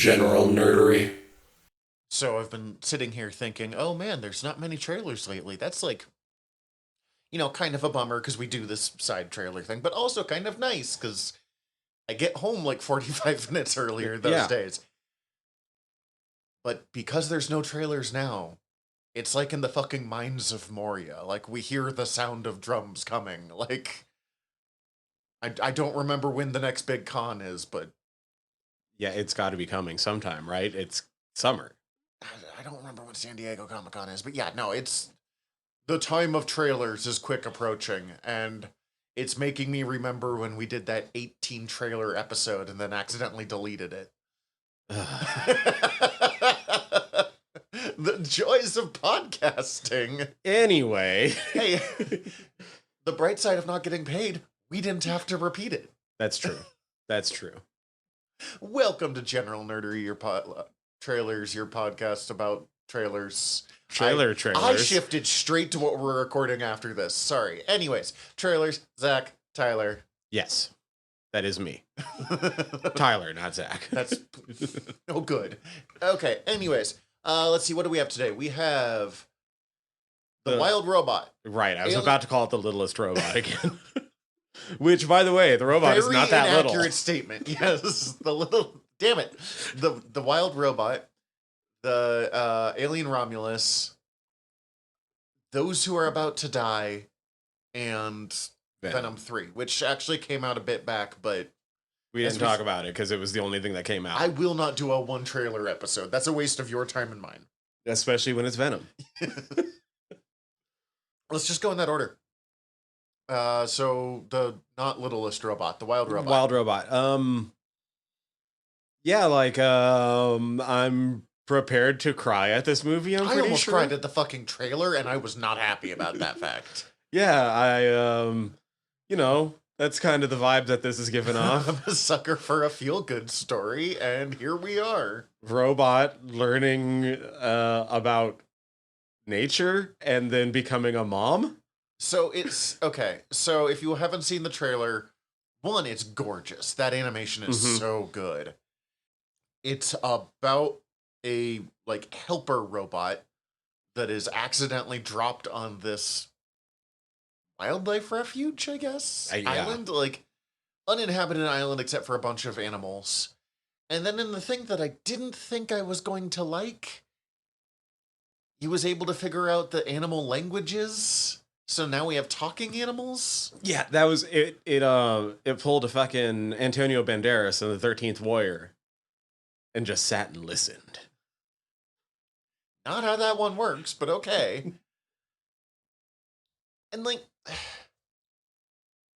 General nerdery. So I've been sitting here thinking, oh man, there's not many trailers lately. That's like, kind of a bummer because we do this side trailer thing, but also kind of nice because I get home like 45 minutes earlier those days. But because there's no trailers now, it's like in the fucking Mines of Moria. Like, we hear the sound of drums coming. Like, I don't remember when the next big con is, but... Yeah, it's got to be coming sometime, right? It's summer. I don't remember when San Diego Comic-Con is, but yeah, no, it's... The time of trailers is quick approaching, and it's making me remember when we did that 18 trailer episode and then accidentally deleted it. The joys of podcasting. Anyway. Hey, the bright side of not getting paid, we didn't have to repeat it. That's true. That's true. Welcome to General Nerdery, your trailers, your podcast about trailers. Trailers. I shifted straight to what we're recording after this. Sorry. Anyways, trailers, Zach, Tyler. Yes, that is me. Tyler, not Zach. That's no good. Okay, anyways, let's see, what do we have today? We have the Wild Robot. Right, I was about to call it the littlest robot again. Which, by the way, the robot is not that little. Very inaccurate statement. Yes, damn it. The Wild Robot, the Alien Romulus, Those Who Are About to Die, and Venom 3, which actually came out a bit back, but... We didn't talk about it because it was the only thing that came out. I will not do a one trailer episode. That's a waste of your time and mine. Especially when it's Venom. Let's just go in that order. So the not littlest robot, the Wild Robot. Wild Robot. Yeah, like I'm prepared to cry at this movie. I almost cried at the fucking trailer, and I was not happy about that fact. Yeah, that's kind of the vibe that this is giving off. I'm a sucker for a feel-good story, and here we are. Robot learning about nature and then becoming a mom. So it's okay. So if you haven't seen the trailer, one, it's gorgeous. That animation is so good. It's about a helper robot that is accidentally dropped on this wildlife refuge, I guess. Island, uninhabited island except for a bunch of animals. And then in the thing that I didn't think I was going to like, he was able to figure out the animal languages. So now we have talking animals? Yeah, that was it. It pulled a fucking Antonio Banderas in the 13th Warrior and just sat and listened. Not how that one works, but okay. And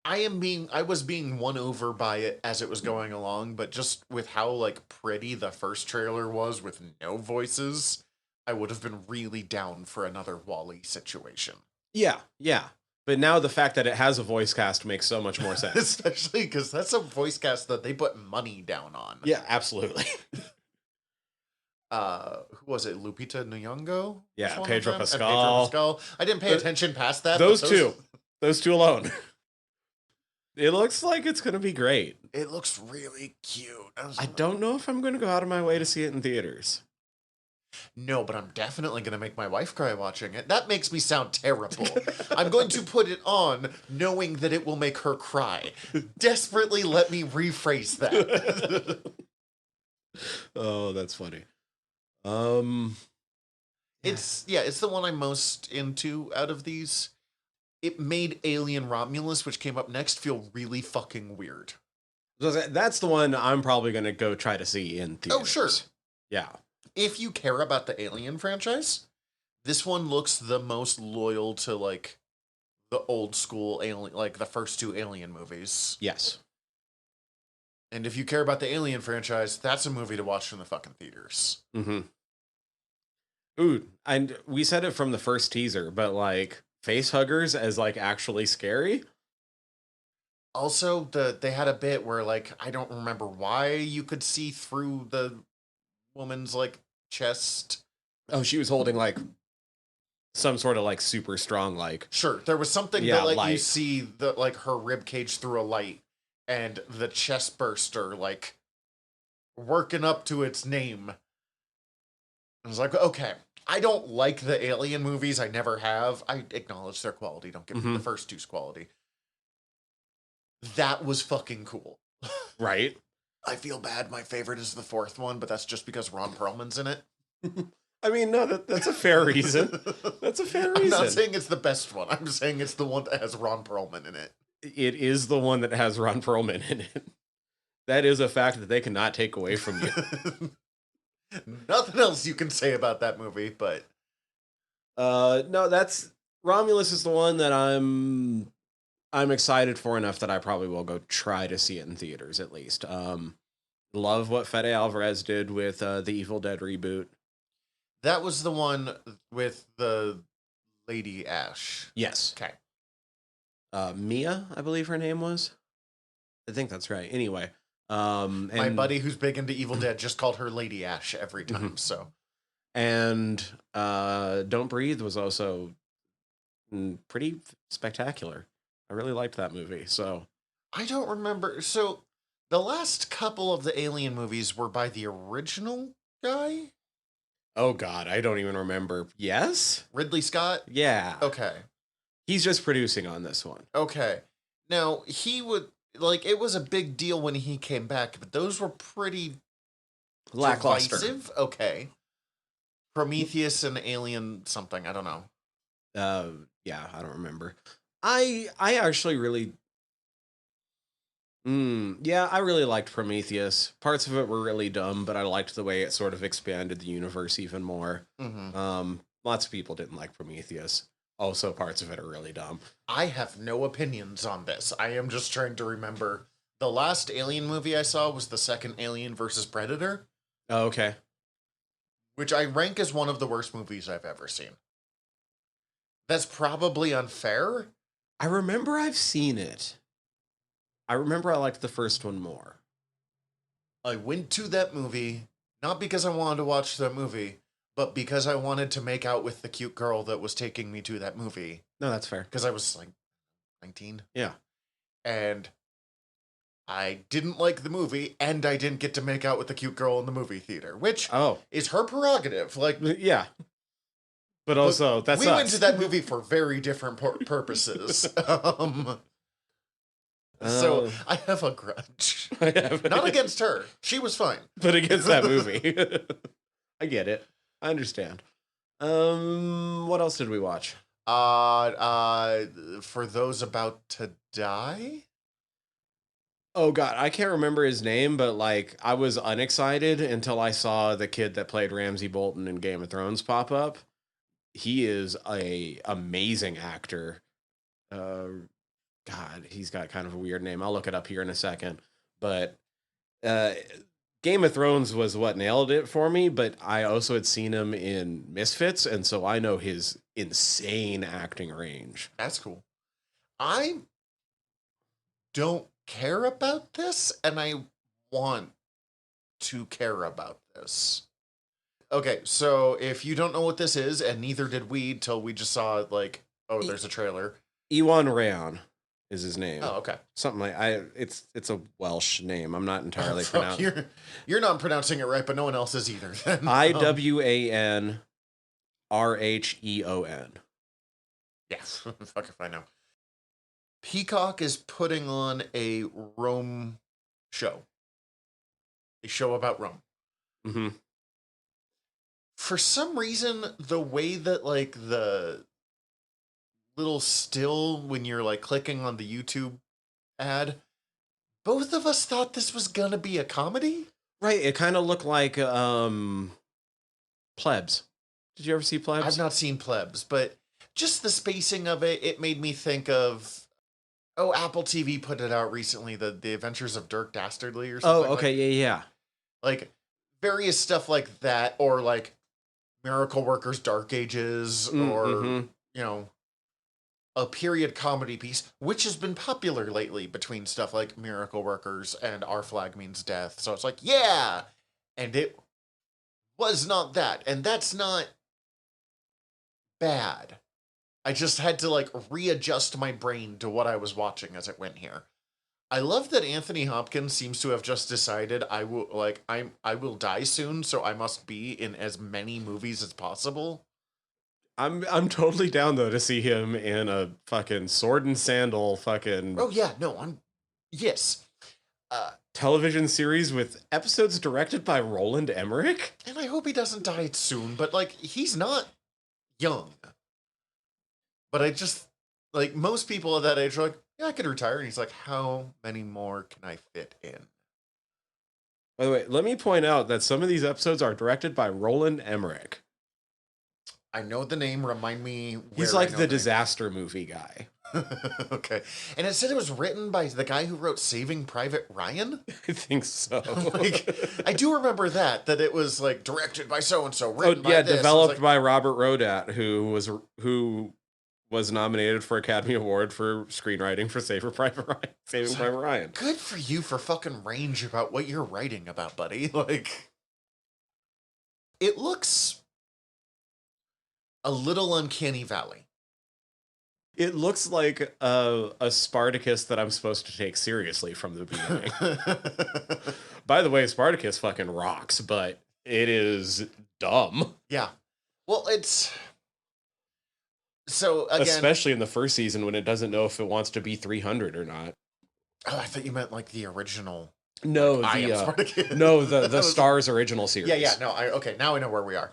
I was being won over by it as it was going along, but just with how pretty the first trailer was with no voices, I would have been really down for another WALL-E situation. Yeah. But now the fact that it has a voice cast makes so much more sense. Especially because that's a voice cast that they put money down on. Yeah, absolutely. Who was it? Lupita Nyong'o? Yeah, Pedro Pascal. I didn't pay attention past that. Those two alone. It looks like it's going to be great. It looks really cute. I don't know if I'm going to go out of my way to see it in theaters. No, but I'm definitely going to make my wife cry watching it. That makes me sound terrible. I'm going to put it on knowing that it will make her cry. Desperately let me rephrase that. Oh, that's funny. It's the one I'm most into out of these. It made Alien Romulus, which came up next, feel really fucking weird. That's the one I'm probably going to go try to see in theaters. Oh, sure. Yeah. If you care about the Alien franchise, this one looks the most loyal to the old school Alien, the first two Alien movies. Yes. And if you care about the Alien franchise, that's a movie to watch in the fucking theaters. Mm-hmm. Ooh, and we said it from the first teaser, but face huggers as actually scary. Also, they had a bit where I don't remember why you could see through the woman's chest. Oh, she was holding some sort of super strong Sure, there was something that let you see the her rib cage through a light, and the chest burster working up to its name. I was like, okay, I don't like the Alien movies. I never have. I acknowledge their quality. Don't give me the first two's quality. That was fucking cool. Right. I feel bad. My favorite is the fourth one, but that's just because Ron Perlman's in it. I mean, no, that's a fair reason. That's a fair reason. I'm not saying it's the best one. I'm saying it's the one that has Ron Perlman in it. It is the one that has Ron Perlman in it. That is a fact that they cannot take away from you. Nothing else you can say about that movie, but no, that's Romulus is the one that I'm excited for enough that I probably will go try to see it in theaters at least. Love what Fede Alvarez did with the Evil Dead reboot. that was the one with the Lady Ash. Yes. Okay. Mia, I believe her name was. I think that's right. Anyway, My buddy who's big into Evil Dead just called her Lady Ash every time, so. And Don't Breathe was also pretty spectacular. I really liked that movie. So I don't remember. So the last couple of the Alien movies were by the original guy? oh god, I don't even remember. Yes? Ridley Scott? Yeah. Okay. He's just producing on this one. Okay. Now, he would, like, it was a big deal when he came back, but those were pretty Lackluster. divisive. Okay. Prometheus and Alien something, I don't know. Yeah, I don't remember. I actually really yeah, I really liked Prometheus. Parts of it were really dumb, but I liked the way it sort of expanded the universe even more. Lots of people didn't like Prometheus. Also, parts of it are really dumb. I have no opinions on this. I am just trying to remember. The last Alien movie I saw was the second Alien versus Predator, Oh, okay. which I rank as one of the worst movies I've ever seen. That's probably unfair. I remember I've seen it. I remember I liked the first one more. I went to that movie, not because I wanted to watch the movie, but because I wanted to make out with the cute girl that was taking me to that movie. No, that's fair. Because I was like 19. Yeah. And I didn't like the movie, and I didn't get to make out with the cute girl in the movie theater, which is her prerogative. Like, yeah. But also, that's we went to that movie for very different purposes. So I have a grudge. Not against her. She was fine. But against that movie. I get it. I understand. What else did we watch? For those about to die? Oh god, I can't remember his name, but like I was unexcited until I saw the kid that played Ramsay Bolton in Game of Thrones pop up. He is a amazing actor. God, he's got kind of a weird name. I'll look it up here in a second. But Game of Thrones was what nailed it for me, but I also had seen him in Misfits, and so I know his insane acting range. That's cool. I don't care about this, and I want to care about this. Okay, so if you don't know what this is, and neither did we till we just saw, like, oh, there's a trailer. Ewan Rayon is his name. Oh, okay. Something like it's a Welsh name. I'm not entirely pronouncing. You're not pronouncing it right, but no one else is either. IWANRHEON. Yeah, fuck if I know. Peacock is putting on a Rome show. A show about Rome. Mm-hmm. For some reason, the way that, like, the little still when you're, like, clicking on the YouTube ad, both of us thought this was gonna be a comedy. Right, it kind of looked like Plebs. Did you ever see Plebs? I've not seen Plebs, but just the spacing of it, it made me think of, oh, Apple TV put it out recently, the Adventures of Dirk Dastardly or something. Oh, okay, yeah. Like, various stuff like that, or, like, Miracle Workers Dark Ages, or, you know, a period comedy piece, which has been popular lately between stuff like Miracle Workers and Our Flag Means Death. So it's like, yeah! And it was not that. And that's not bad. I just had to, like, readjust my brain to what I was watching as it went here. I love that Anthony Hopkins seems to have just decided I will die soon, so I must be in as many movies as possible. I'm totally down though to see him in a fucking sword and sandal fucking Oh yeah, no, I'm yes. television series with episodes directed by Roland Emmerich. And I hope he doesn't die soon, but like he's not young. But I just like most people at that age are like, yeah, I could retire. And he's like, how many more can I fit in? By the way, let me point out that some of these episodes are directed by Roland Emmerich. I know the name. Remind me. He's like the disaster movie guy. Okay. And it said it was written by the guy who wrote Saving Private Ryan? I think so. Like, I do remember that it was like directed by so-and-so, written by this. Developed by Robert Rodat, who was nominated for Academy Award for screenwriting for Saving Private Ryan. Good for you for fucking range about what you're writing about, buddy. Like, it looks a little uncanny valley. It looks like a Spartacus that I'm supposed to take seriously from the beginning. By the way, Spartacus fucking rocks, but it is dumb. Yeah. Well, it's... So, again... Especially in the first season when it doesn't know if it wants to be 300 or not. Oh, I thought you meant like the original... No, like, the Stars original series. Yeah, no, okay, now I know where we are.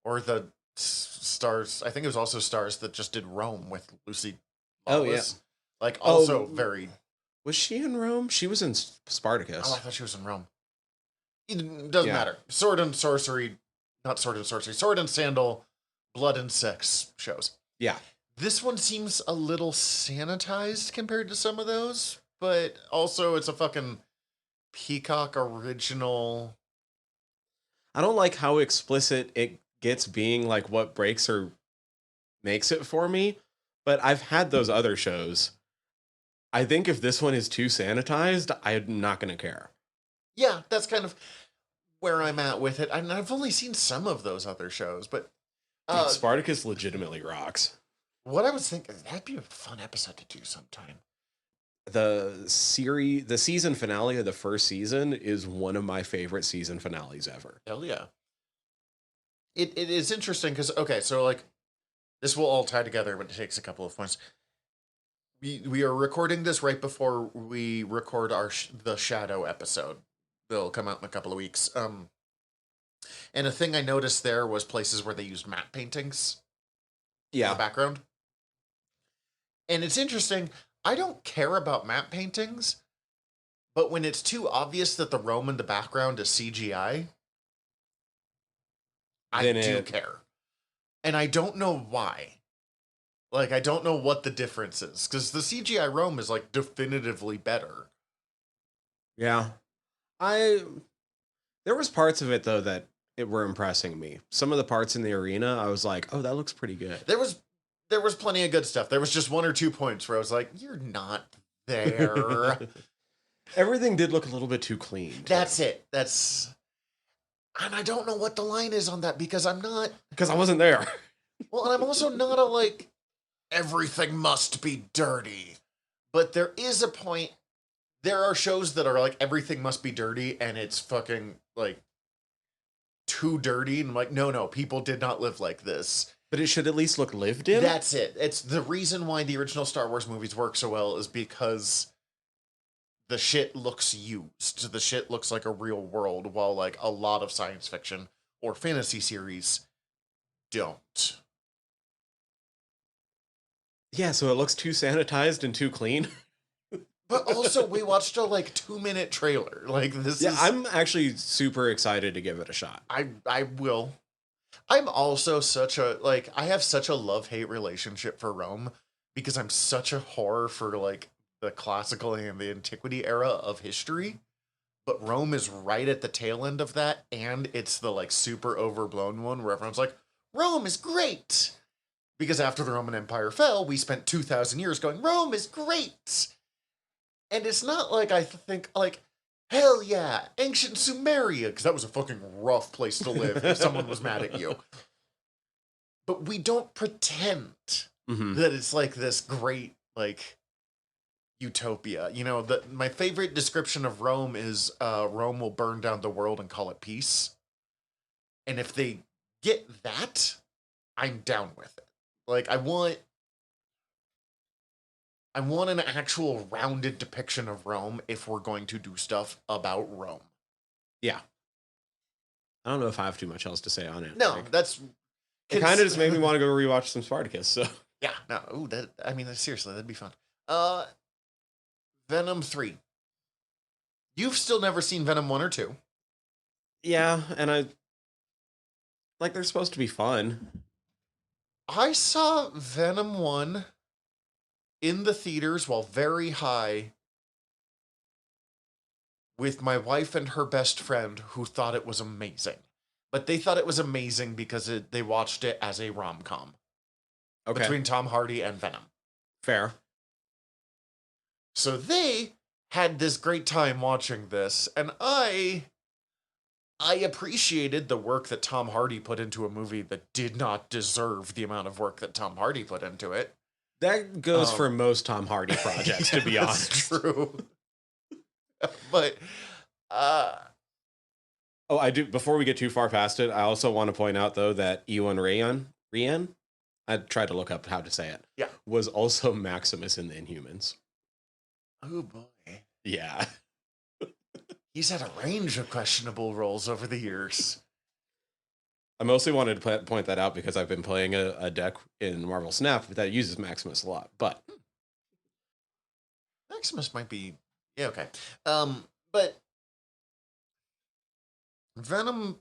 Or the Stars, I think it was also Stars that just did Rome with Lucy Lawless. Oh, yeah. Like, also very... Was she in Rome? She was in Spartacus. Oh, I thought she was in Rome. It doesn't matter. Sword and sorcery, not sword and sorcery, sword and sandal, blood and sex shows. Yeah. This one seems a little sanitized compared to some of those, but also it's a fucking Peacock original. I don't like how explicit it gets being like what breaks or makes it for me, but I've had those other shows. I think if this one is too sanitized, I'm not going to care. Yeah, that's kind of where I'm at with it. And I've only seen some of those other shows, but... Dude, Spartacus legitimately rocks. What I was thinking, that'd be a fun episode to do sometime. The season finale of the first season is one of my favorite season finales ever. Hell yeah. It is interesting because, okay, so like, this will all tie together, but it takes a couple of points. We are recording this right before we record the Shadow episode. They'll come out in a couple of weeks. And a thing I noticed there was places where they used matte paintings in the background. And it's interesting. I don't care about matte paintings, but when it's too obvious that the Rome in the background is CGI, I do care. And I don't know why. Like, I don't know what the difference is, because the CGI Rome is, like, definitively better. Yeah. There was parts of it, though, that were impressing me. Some of the parts in the arena, I was like, oh, that looks pretty good. There was plenty of good stuff. There was just 1 or 2 points where I was like, you're not there. Everything did look a little bit too clean. That's it. And I don't know what the line is on that, because I'm not... Because I wasn't there. Well, and I'm also not a, like... everything must be dirty. But there is a point, there are shows that are like, everything must be dirty, and it's fucking, like, too dirty, and I'm like, no, people did not live like this. But it should at least look lived in? That's it. It's the reason why the original Star Wars movies work so well is because the shit looks used. The shit looks like a real world, while, like, a lot of science fiction or fantasy series don't. Yeah, so it looks too sanitized and too clean. But also, we watched a, like, 2-minute trailer. Like, this is... Yeah, I'm actually super excited to give it a shot. I will. I'm also such a, like, I have such a love-hate relationship for Rome, because I'm such a whore for, like, the classical and the antiquity era of history. But Rome is right at the tail end of that, and it's the, like, super overblown one where everyone's like, Rome is great! Because after the Roman Empire fell, we spent 2,000 years going, Rome is great! And it's not like I think, like, hell yeah, ancient Sumeria, because that was a fucking rough place to live if someone was mad at you. But we don't pretend that it's like this great, like, utopia. You know, my favorite description of Rome is Rome will burn down the world and call it peace. And if they get that, I'm down with it. Like, I want an actual rounded depiction of Rome if we're going to do stuff about Rome. Yeah. I don't know if I have too much else to say on it. No, like, that's... It kind of just made me want to go rewatch some Spartacus, so... Yeah, no, ooh, seriously, that'd be fun. Venom 3. You've still never seen Venom 1 or 2. Yeah, and they're supposed to be fun. I saw Venom 1 in the theaters while very high with my wife and her best friend who thought it was amazing. But they thought it was amazing because they watched it as a rom-com. Okay. Between Tom Hardy and Venom. Fair. So they had this great time watching this, and I appreciated the work that Tom Hardy put into a movie that did not deserve the amount of work that Tom Hardy put into it. That goes for most Tom Hardy projects, to be honest. That's true. But, Oh, I do. Before we get too far past it, I also want to point out, though, that Ewan Ryan, I tried to look up how to say it. Yeah. Was also Maximus in the Inhumans. Oh, boy. Yeah. He's had a range of questionable roles over the years. I mostly wanted to point that out because I've been playing a deck in Marvel Snap that uses Maximus a lot, but... Maximus might be... Yeah, okay. But... Venom...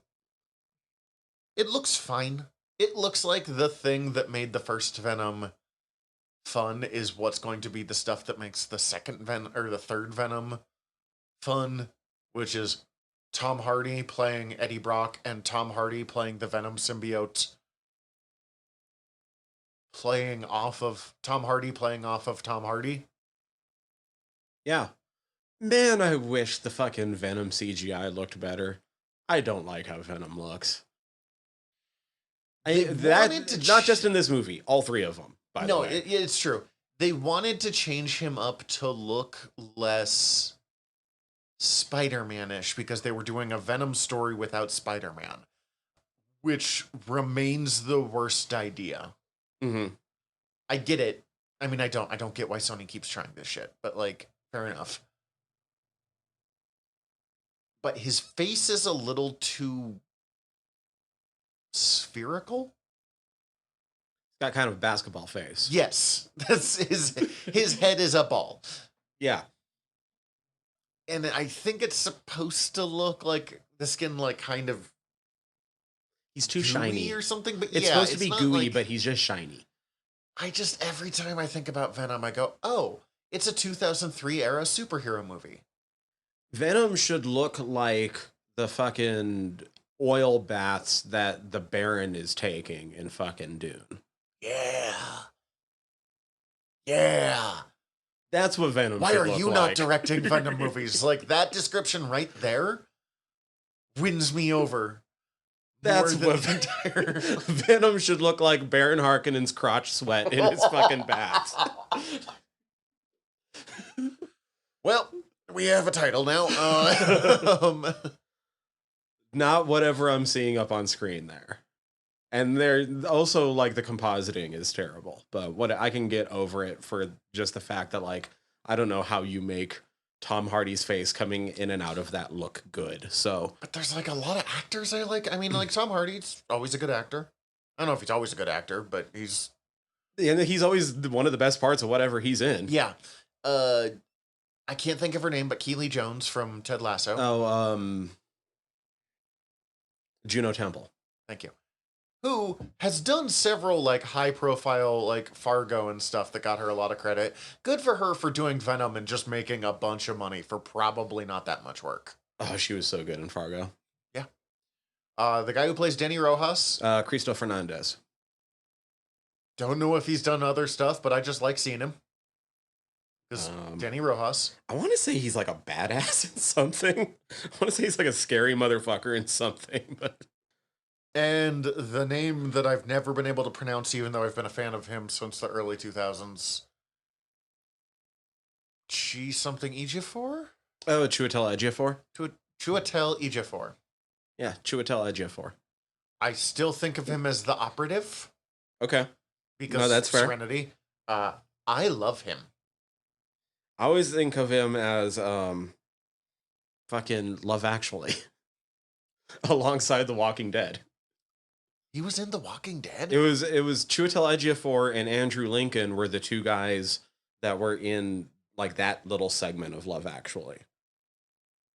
It looks fine. It looks like the thing that made the first Venom fun is what's going to be the stuff that makes the second Venom, or the third Venom fun, which is Tom Hardy playing Eddie Brock and Tom Hardy playing the Venom symbiote playing off of Tom Hardy. Yeah. Man, I wish the fucking Venom CGI looked better. I don't like how Venom looks. Not just in this movie, all three of them, by the way. No, it's true. They wanted to change him up to look less Spider-Man-ish because they were doing a Venom story without Spider-Man, which remains the worst idea. Mm-hmm. I get it. I mean, I don't get why Sony keeps trying this shit, but like, fair enough. But his face is a little too spherical. Got kind of a basketball face. Yes, that's his head is a ball. Yeah. And I think it's supposed to look like the skin, like, kind of... He's too shiny. Or something, but it's supposed to be gooey, but he's just shiny. Every time I think about Venom, I go, oh, it's a 2003 era superhero movie. Venom should look like the fucking oil baths that the Baron is taking in fucking Dune. Yeah. Yeah. That's what Venom Why should are look you like. not directing Venom movies? Like, that description right there wins me over. That's what Venom should look like. Baron Harkonnen's crotch sweat in his fucking baths. Well, we have a title now. Not whatever I'm seeing up on screen there. And they're also, like, the compositing is terrible. But what I can get over it for just the fact that, like, I don't know how you make Tom Hardy's face coming in and out of that look good. So, but there's, like, a lot of actors I like. I mean, like, Tom Hardy's always a good actor. I don't know if he's always a good actor, but he's... And he's always one of the best parts of whatever he's in. Yeah. I can't think of her name, but Keely Jones from Ted Lasso. Oh, Juno Temple. Thank you. Who has done several, like, high-profile, like, Fargo and stuff that got her a lot of credit. Good for her for doing Venom and just making a bunch of money for probably not that much work. Oh, she was so good in Fargo. Yeah. The guy who plays Denny Rojas. Cristo Fernandez. Don't know if he's done other stuff, but I just like seeing him. Because Denny Rojas. I want to say he's like a badass in something. I want to say he's like a scary motherfucker in something, but... And the name that I've never been able to pronounce, even though I've been a fan of him since the early 2000s. Chi something Ejiofor? Oh, Chiwetel Ejiofor? Chiwetel Ejiofor. Yeah, Chiwetel Ejiofor. I still think of him as the operative. Okay. Because No, that's fair. Serenity. I love him. I always think of him as fucking Love Actually. Alongside The Walking Dead. He was in The Walking Dead? It was Chiwetel Ejiofor and Andrew Lincoln were the two guys that were in like that little segment of Love Actually.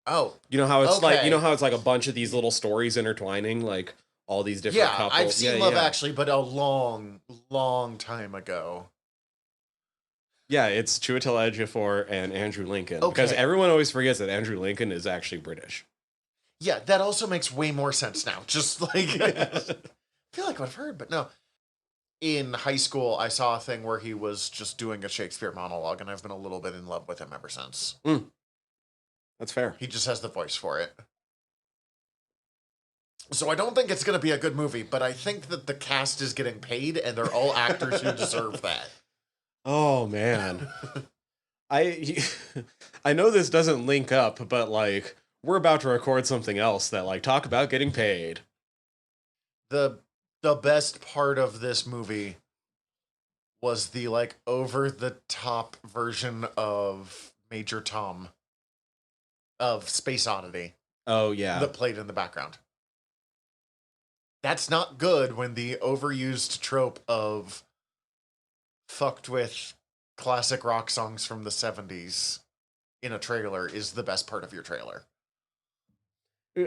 Oh. You know how it's okay. like, you know how it's like a bunch of these little stories intertwining, like all these different couples. I've seen Love Actually, but a long, long time ago. Yeah, it's Chiwetel Ejiofor and Andrew Lincoln. Okay. Because everyone always forgets that Andrew Lincoln is actually British. Yeah, that also makes way more sense now. Just like, I feel like I've heard, but no. In high school, I saw a thing where he was just doing a Shakespeare monologue, and I've been a little bit in love with him ever since. Mm. That's fair. He just has the voice for it. So I don't think it's going to be a good movie, but I think that the cast is getting paid, and they're all actors who deserve that. Oh, man. I know this doesn't link up, but, like, we're about to record something else that, like, talk about getting paid. The best part of this movie was the, like, over-the-top version of Major Tom of Space Oddity. Oh, yeah. That played in the background. That's not good when the overused trope of fucked with classic rock songs from the 70s in a trailer is the best part of your trailer.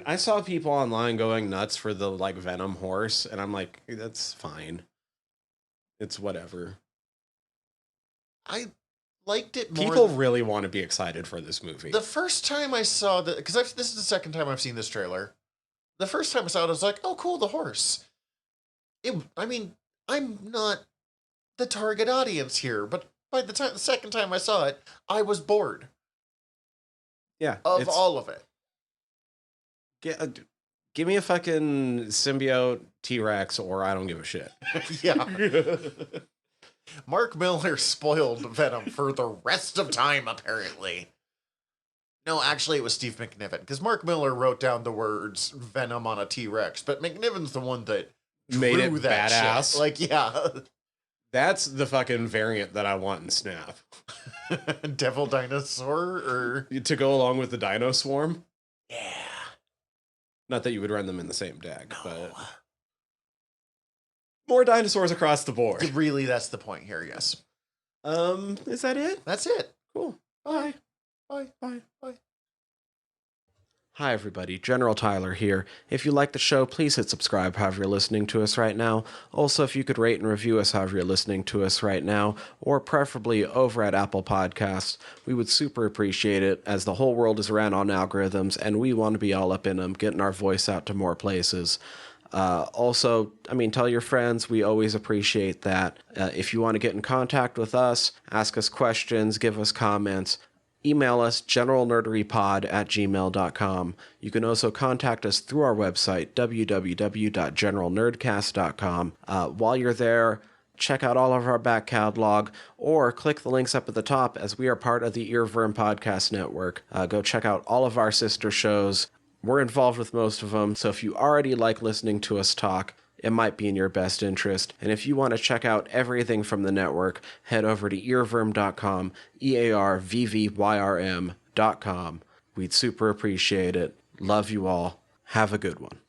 I saw people online going nuts for the, like, Venom horse, and I'm like, that's fine. It's whatever. I liked it more. People really want to be excited for this movie. The first time I saw the... Because this is the second time I've seen this trailer. The first time I saw it, I was like, oh, cool, the horse. I mean, I'm not the target audience here, but by the second time I saw it, I was bored. Yeah. Of all of it. Give me a fucking symbiote T-Rex or I don't give a shit. Yeah. Mark Miller spoiled Venom for the rest of time, apparently. No, actually, it was Steve McNiven, because Mark Miller wrote down the words Venom on a T-Rex, but McNiven's the one that made it that badass. Shit. Like, yeah. That's the fucking variant that I want in Snap. Devil Dinosaur, or... To go along with the Dino Swarm? Yeah. Not that you would run them in the same deck, No. but... More dinosaurs across the board. Really, that's the point here, yes. Is that it? That's it. Cool. Bye. Bye. Bye. Bye. Hi, everybody. General Tyler here. If you like the show, please hit subscribe however you're listening to us right now. Also, if you could rate and review us however you're listening to us right now, or preferably over at Apple Podcasts, we would super appreciate it, as the whole world is ran on algorithms, and we want to be all up in them, getting our voice out to more places. Also, I mean, tell your friends. We always appreciate that. If you want to get in contact with us, ask us questions, give us comments, email us generalnerderypod@gmail.com. You can also contact us through our website, www.generalnerdcast.com. While you're there, check out all of our back catalog, or click the links up at the top, as we are part of the Earworm Podcast Network. Go check out all of our sister shows. We're involved with most of them, so if you already like listening to us talk, it might be in your best interest. And if you want to check out everything from the network, head over to earworm.com, EARVVYRM.com. We'd super appreciate it. Love you all. Have a good one.